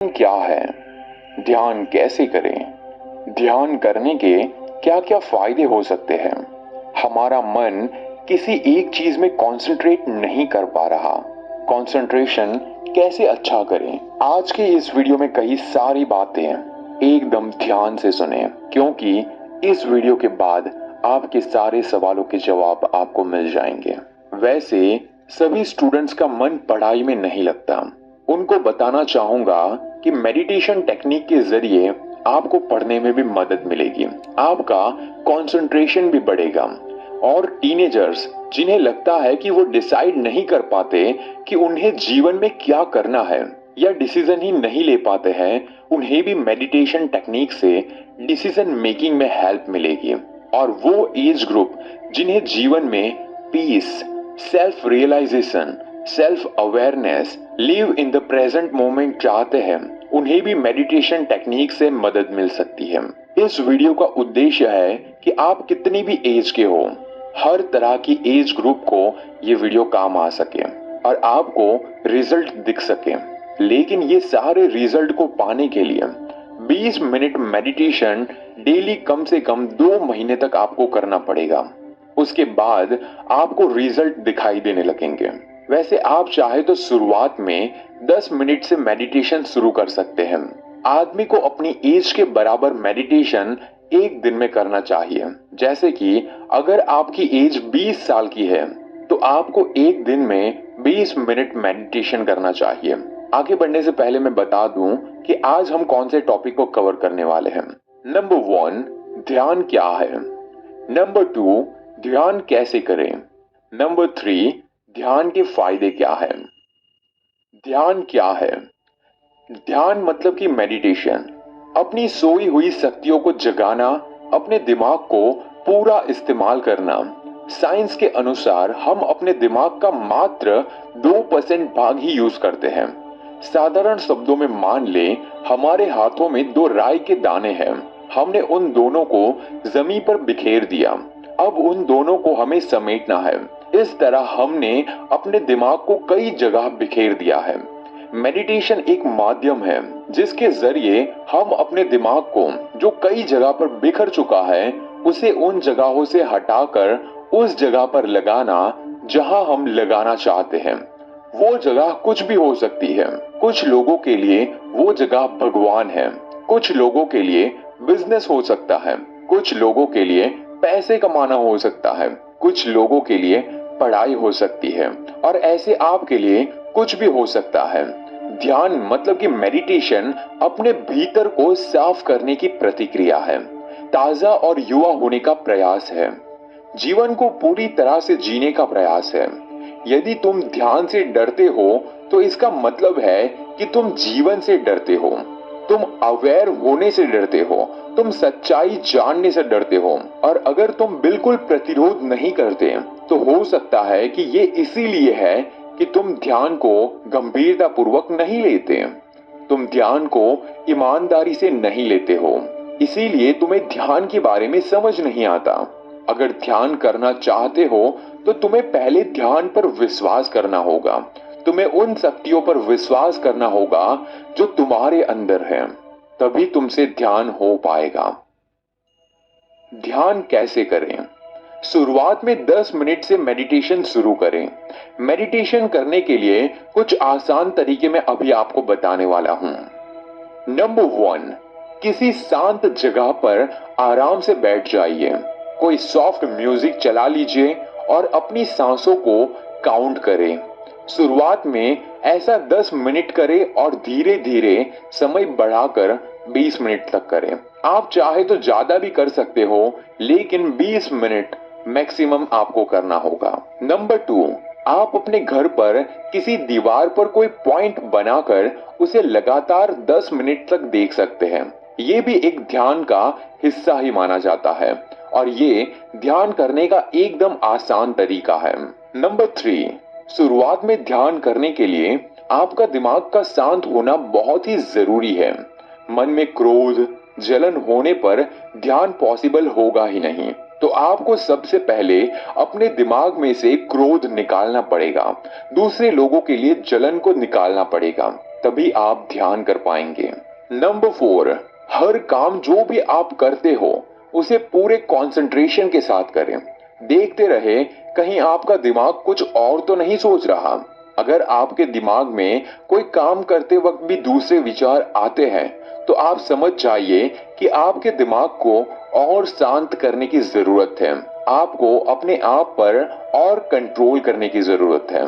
क्या है? ध्यान कैसे करें? ध्यान करने के क्या क्या फायदे हो सकते हैं? हमारा मन किसी एक चीज में कंसंट्रेट नहीं कर पा रहा। कंसंट्रेशन कैसे अच्छा करें? आज के इस वीडियो में कई सारी बातें एकदम ध्यान से सुने, क्योंकि इस वीडियो के बाद आपके सारे सवालों के जवाब आपको मिल जाएंगे। वैसे सभी स्टूडेंट्स का मन पढ़ाई में नहीं लगता। उनको बताना चाहूंगा कि मेडिटेशन टेक्निक के जरिए आपको पढ़ने में भी मदद मिलेगी, आपका कंसंट्रेशन भी बढ़ेगा। और टीनेजर्स जिन्हें लगता है कि वो डिसाइड नहीं कर पाते कि उन्हें जीवन में क्या करना है या डिसीजन ही नहीं ले पाते हैं, उन्हें भी मेडिटेशन टेक्निक से डिसीजन मेकिंग में हेल्प मिलेगी। और वो एज ग्रुप जिन्हें जीवन में peace, self realisation, self awareness, live in the present moment चाहते हैं, उन्हें भी मेडिटेशन टेक्निक से मदद मिल सकती है। इस वीडियो का उद्देश्य है कि आप कितनी भी एज के हो, हर तरह की एज ग्रुप को ये वीडियो काम आ सके और आपको रिजल्ट दिख सके। लेकिन ये सारे रिजल्ट को पाने के लिए 20 मिनट मेडिटेशन डेली कम से कम 2 महीने तक आपको करना पड़ेगा। उसके बाद आपको रिजल्ट दिखाई देने लगेंगे। वैसे आप चाहे तो शुरुआत में 10 मिनट से मेडिटेशन शुरू कर सकते हैं। आदमी को अपनी एज के बराबर मेडिटेशन एक दिन में करना चाहिए। जैसे कि अगर आपकी एज 20 साल की है तो आपको एक दिन में 20 मिनट मेडिटेशन करना चाहिए। आगे बढ़ने से पहले मैं बता दूं कि आज हम कौन से टॉपिक को कवर करने वाले हैं। नंबर 1, ध्यान क्या है। नंबर 2, ध्यान कैसे करें। नंबर 3, ध्यान के फायदे क्या है। ध्यान क्या है? ध्यान मतलब कि मेडिटेशन, अपनी सोई हुई शक्तियों को जगाना, अपने दिमाग को पूरा इस्तेमाल करना। साइंस के अनुसार हम अपने दिमाग का मात्र 2% भाग ही यूज करते हैं। साधारण शब्दों में मान ले, हमारे हाथों में 2 राई के दाने हैं। हमने उन दोनों को जमीन पर बिखेर दिया। अब उन दोनों को हमें समेटना है। इस तरह हमने अपने दिमाग को कई जगह बिखेर दिया है। मेडिटेशन एक माध्यम है जिसके जरिए हम अपने दिमाग को, जो कई जगह पर बिखर चुका है, उसे उन जगहों से हटाकर उस जगह पर लगाना जहां हम लगाना चाहते हैं। वो जगह कुछ भी हो सकती है। कुछ लोगों के लिए वो जगह भगवान है, कुछ लोगों के लिए बिजनेस हो सकता है, कुछ लोगों के लिए पैसे कमाना हो सकता है, कुछ लोगों के लिए पढ़ाई हो सकती है, और ऐसे आपके लिए कुछ भी हो सकता है। ध्यान मतलब कि मेडिटेशन अपने भीतर को साफ करने की प्रतिक्रिया है, ताजा और युवा होने का प्रयास है, जीवन को पूरी तरह से जीने का प्रयास है। यदि तुम ध्यान से डरते हो तो इसका मतलब है कि तुम जीवन से डरते हो, तुम अवेयर होने से डरते हो, तुम सच्चाई जानने से डरते हो। और अगर तुम बिल्कुल प्रतिरोध नहीं करते तो हो सकता है कि ये इसीलिए है कि तुम ध्यान को गंभीरता पूर्वक नहीं लेते, तुम ध्यान को ईमानदारी से नहीं लेते हो, इसीलिए तुम्हें ध्यान के बारे में समझ नहीं आता। अगर ध्यान करना चाहते हो तो तुम्हें पहले ध्यान पर विश्वास करना होगा। तुम्हें उन शक्तियों पर विश्वास करना होगा जो तुम्हारे अंदर है, तभी तुमसे ध्यान हो पाएगा। ध्यान कैसे करें? शुरुआत में 10 मिनट से मेडिटेशन शुरू करें। मेडिटेशन करने के लिए कुछ आसान तरीके मैं अभी आपको बताने वाला हूं। नंबर 1, किसी शांत जगह पर आराम से बैठ जाइए। कोई सॉफ्ट म्यूजिक चला लीजिए और अपनी सांसों को काउंट करें। शुरुआत में ऐसा 10 मिनट करें और धीरे धीरे समय बढ़ाकर 20 मिनट तक करें। आप चाहे तो ज्यादा भी कर सकते हो, लेकिन 20 मिनट मैक्सिमम आपको करना होगा। नंबर 2, आप अपने घर पर किसी दीवार पर कोई पॉइंट बनाकर उसे लगातार 10 मिनट तक देख सकते हैं। ये भी एक ध्यान का हिस्सा ही माना जाता है और ये ध्यान करने का एकदम आसान तरीका है। नंबर 3, शुरुआत में ध्यान करने के लिए आपका दिमाग का शांत होना बहुत ही जरूरी है। मन में क्रोध, जलन होने पर ध्यान पॉसिबल होगा ही नहीं। तो आपको सबसे पहले अपने दिमाग में से क्रोध निकालना पड़ेगा, दूसरे लोगों के लिए जलन को निकालना पड़ेगा। तभी आप ध्यान कर पाएंगे। नंबर 4, हर काम जो भी आप करते हो उसे पूरे कंसंट्रेशन के साथ करें। देखते रहे कहीं आपका दिमाग कुछ और तो नहीं सोच रहा। अगर आपके दिमाग में कोई काम करते वक्त भी दूसरे विचार आते हैं तो आप समझ जाइए कि आपके दिमाग को और शांत करने की जरूरत है। आपको अपने आप पर और कंट्रोल करने की जरूरत है।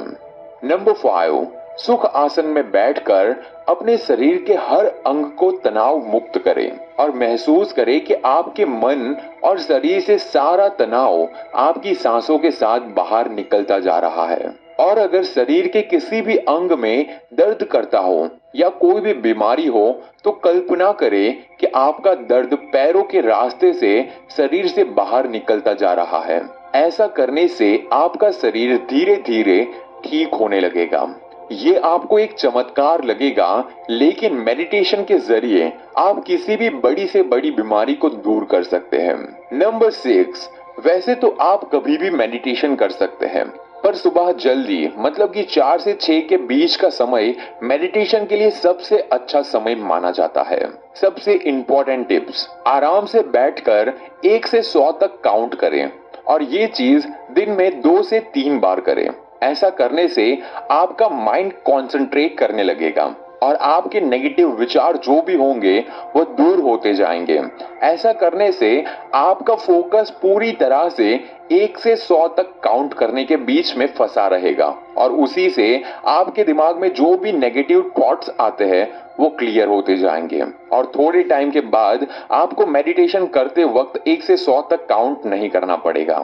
नंबर 5, सुख आसन में बैठकर अपने शरीर के हर अंग को तनाव मुक्त करें और महसूस करें कि आपके मन और शरीर से सारा तनाव आपकी सांसों के साथ बाहर निकलता जा रहा है। और अगर शरीर के किसी भी अंग में दर्द करता हो या कोई भी बीमारी हो तो कल्पना करें कि आपका दर्द पैरों के रास्ते से शरीर से बाहर निकलता जा रहा है। ऐसा करने से आपका शरीर धीरे धीरे ठीक होने लगेगा। ये आपको एक चमत्कार लगेगा, लेकिन मेडिटेशन के जरिए आप किसी भी बड़ी से बड़ी बीमारी को दूर कर सकते हैं। नंबर 6, वैसे तो आप कभी भी मेडिटेशन कर सकते हैं, पर सुबह जल्दी मतलब कि 4 से 6 के बीच का समय मेडिटेशन के लिए सबसे अच्छा समय माना जाता है। सबसे इंपॉर्टेंट टिप्स, आराम से बैठकर 1 से 100 तक काउंट करें और ये चीज दिन में 2 से 3 बार करें। ऐसा करने से आपका माइंड कंसंट्रेट करने लगेगा और आपके नेगेटिव विचार जो भी होंगे वो दूर होते जाएंगे। ऐसा करने से आपका फोकस पूरी तरह से 1 से 100 तक काउंट करने के बीच में फंसा रहेगा और उसी से आपके दिमाग में जो भी नेगेटिव थॉट्स आते हैं वो क्लियर होते जाएंगे और थोड़े टाइम के बाद आपको मेडिटेशन करते वक्त 1 से 100 तक काउंट नहीं करना पड़ेगा।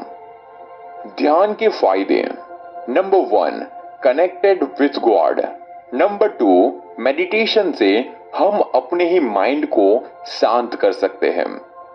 ध्यान के फायदे। Number 1, connected with God. Number 2, meditation से हम अपने ही माइंड को शांत कर सकते हैं।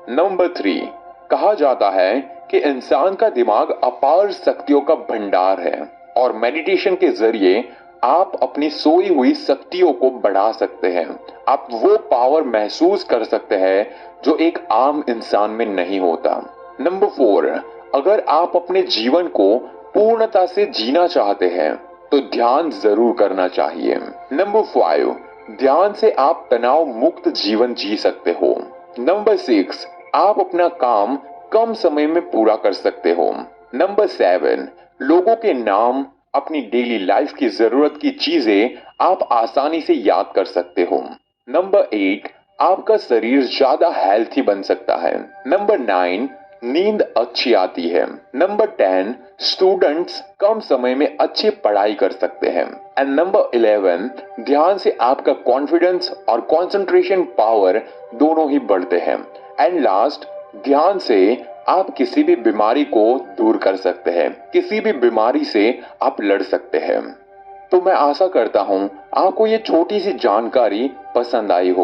नंबर 3, कहा जाता है कि इंसान का दिमाग अपार शक्तियों का भंडार है और मेडिटेशन के जरिए आप अपनी सोई हुई शक्तियों को बढ़ा सकते हैं। आप वो पावर महसूस कर सकते हैं जो एक आम इंसान में नहीं होता। नंबर 4, अगर आप अपने जीवन को पूर्णता से जीना चाहते हैं तो ध्यान जरूर करना चाहिए। नंबर 5, ध्यान से आप तनाव मुक्त जीवन जी सकते हो। नंबर 6, आप अपना काम कम समय में पूरा कर सकते हो। नंबर 7, लोगों के नाम, अपनी डेली लाइफ की जरूरत की चीजें आप आसानी से याद कर सकते हो। नंबर 8, आपका शरीर ज्यादा हेल्थी बन सकता है। नंबर 9, नींद अच्छी आती है। नंबर 10, स्टूडेंट्स कम समय में अच्छी पढ़ाई कर सकते हैं। एंड नंबर 11, ध्यान से आपका कॉन्फिडेंस और कंसंट्रेशन पावर दोनों ही बढ़ते हैं। एंड लास्ट, ध्यान से आप किसी भी बीमारी को दूर कर सकते हैं, किसी भी बीमारी से आप लड़ सकते हैं। तो मैं आशा करता हूं आपको ये छोटी सी जानकारी पसंद आई हो।